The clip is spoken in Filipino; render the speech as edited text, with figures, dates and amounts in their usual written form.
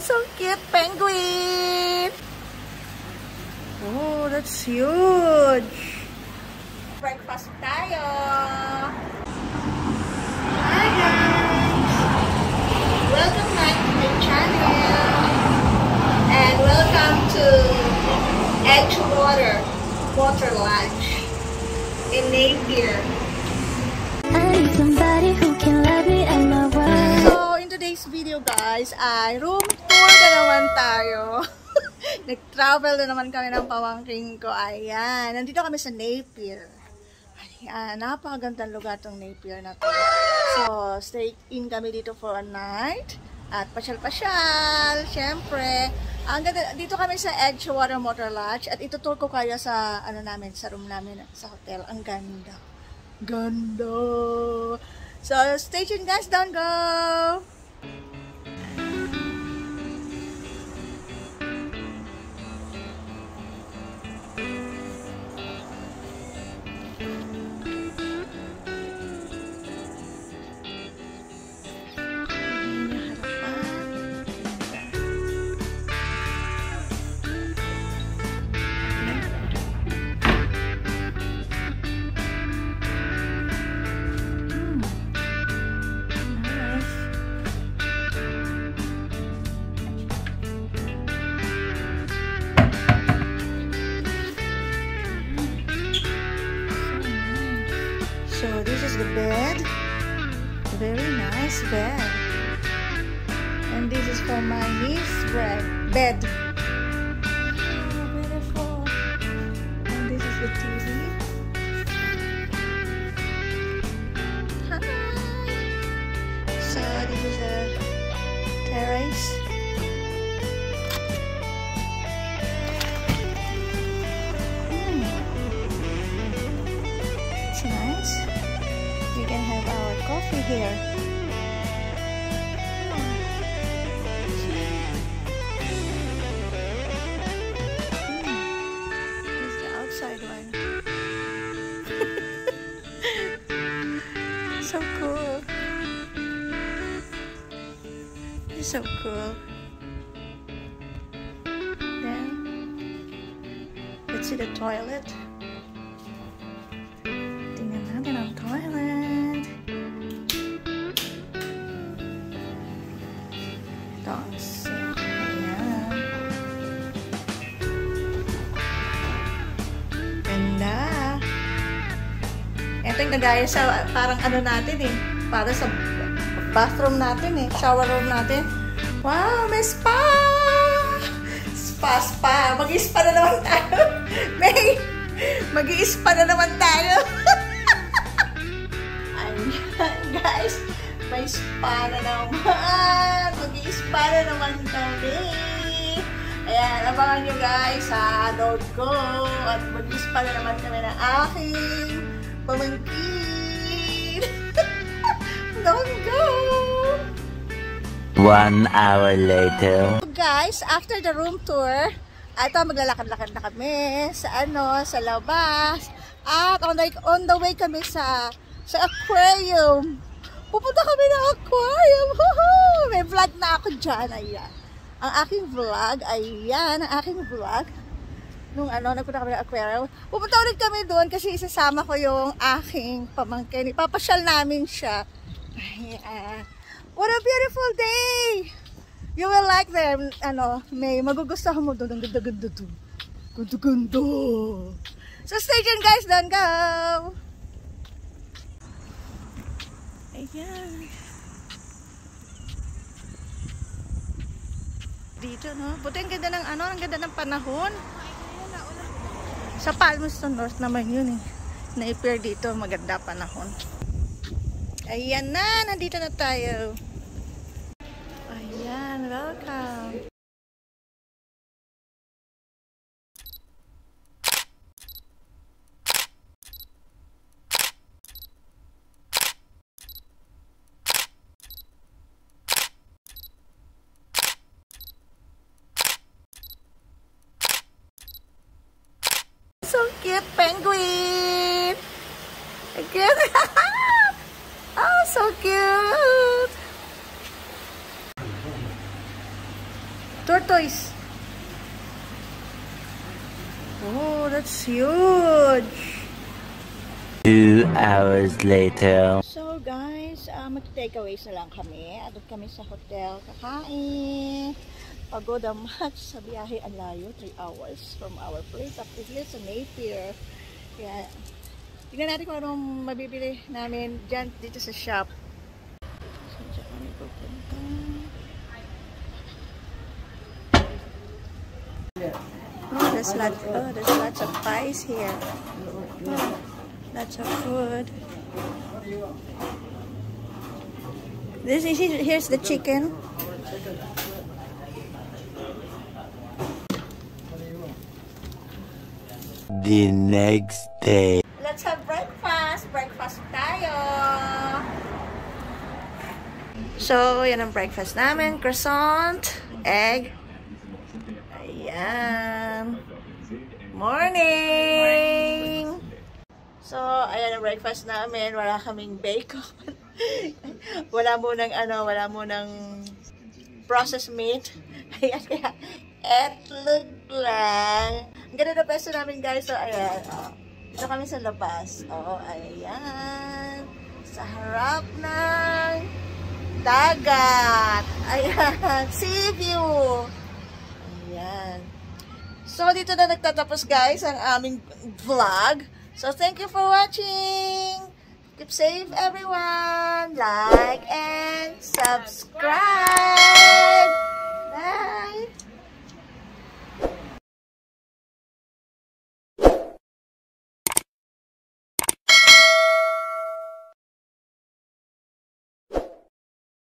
So cute, penguin! Oh, that's huge! Breakfast tayo! Hi guys! Welcome back to the channel! And welcome to Edgewater Water Lodge in Napier. I need somebody who can love me and my world. So, in today's video guys, ay room tour na naman tayo. Nag-travel na naman kami ng pamangking ko. Ayan, nandito kami sa Napier. Ayan, napakagandang lugar tong Napier na to. So, stay in kami dito for a night. At pasyal-pasyal, syempre. Dito kami sa Edgewater Water Lodge. At itutur ko kayo sa, sa room namin sa hotel. Ang ganda. Ganda! So, stay tuned guys. Don't go! So this is the bed, very nice bed, and this is for my niece bed. Oh, beautiful. And this is the TV. Hi. So this is a terrace. It's nice. We can have our coffee here. This is the outside one. So cool. It's so cool. Then let's see the toilet. Tingnan natin ang toilet. Ito ang sink. Ayan. Ganda. Ito yung kagaya sa parang natin eh. Para sa bathroom natin eh. Shower room natin. Wow, may spa! Spa! Mag-i-spa na naman tayo. May mag-i-spa na naman tayo. Ayan, guys. May spa na naman. Mag-i-spa na naman kami. Ayan, abangan nyo guys sa load ko. At mag-i-spa na naman kami ng aking pamangkin. Don't go! 1 hour later. Guys, after the room tour, ito maglalakad-lakad na kami sa sa labas. At on the way kami sa aquarium. Pupunta kami ng aquarium. May vlog na ako dyan. Ayan. Ang aking vlog. Ayan. Ang aking vlog. Nung nagpunta kami ng aquarium. Pupunta ulit kami doon kasi isasama ko yung aking pamangkin. Ipapasyal namin siya. Ayan. What a beautiful day! You will like them. May magugustuhan mo doon. Ang ganda-ganda doon. Ganda-ganda. So stay tuned guys. Don't go! Ayan. Dito, no? Buti ang ganda ng ang ganda ng panahon. Sa Palmerston North naman yun eh. Napier dito, maganda panahon. Ayan na, nandito na tayo. Ayan, welcome. So cute, penguin! Again! Oh, so cute! Tortoise. Oh, that's huge. 2 hours later. So guys, mag-takeaways na lang kami. Adot kami sa hotel, kakain. Pagod ang much sa biyahe, ang layo, 3 hours from our place up to here sa Napier. Kaya, tingnan natin kung anong mabibili namin dyan dito sa shop. So, dyan kami pupunta. Oh, there's lots of pies here. Oh, lots of food. Here's the chicken. The next day. Let's have breakfast. Breakfast tayo. So, yan ang breakfast namin. Croissant, egg. Ayan. Morning! So, ayan ang breakfast namin. Wala kaming bacon. wala munang processed meat. Ayan, kaya etlog lang. Ang ganda na pesto namin, guys. So, ayan. Oh. Dito kami sa labas. Oh, ayan. Sa harap ng dagat. Ayan. Sea view. Ayan. So, dito na nagtatapos, guys, ang aming vlog. So, thank you for watching. Keep safe, everyone. Like and subscribe.